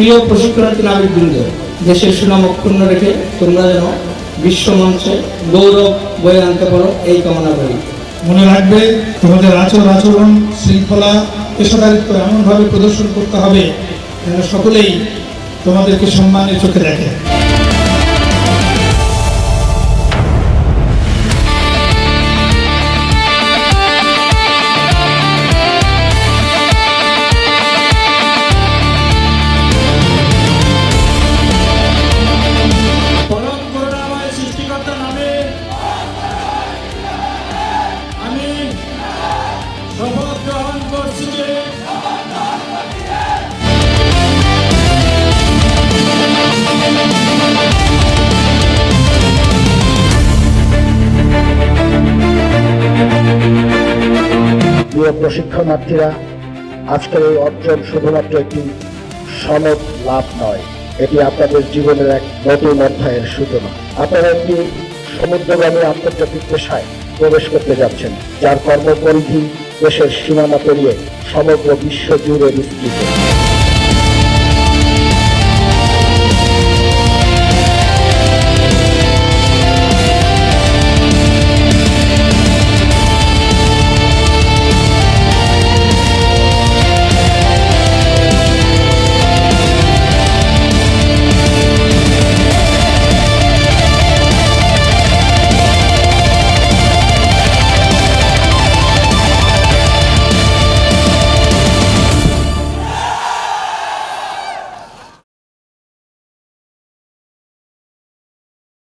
প্রিয় প্রশিক্ষণার্থী নাবিকবৃন্দ, দেশের সুনাম অক্ষুণ্ণ রেখে তোমরা যেন বিশ্বমঞ্চে গৌরব বয়ে আনতে পারো এই কামনা করি। মনে রাখবে, তোমাদের আচরণ, শৃঙ্খলা, পেশাদারিত্ব এমনভাবে প্রদর্শন করতে হবে যেন সকলেই তোমাদেরকে সম্মানের চোখে দেখে। প্রিয় প্রশিক্ষণার্থীরা, আজকের এই অর্জন শুধুমাত্র একটি সনদ লাভ নয়, এটি আপনাদের জীবনের এক নতুন অধ্যায়ের সূচনা। আপনারা একটি সমুদ্রগামী আন্তর্জাতিক পেশায় প্রবেশ করতে যাচ্ছেন, যার কর্মপরিধি দেশের সীমানা পেরিয়ে সমগ্র বিশ্ব জুড়ে বিস্তৃত।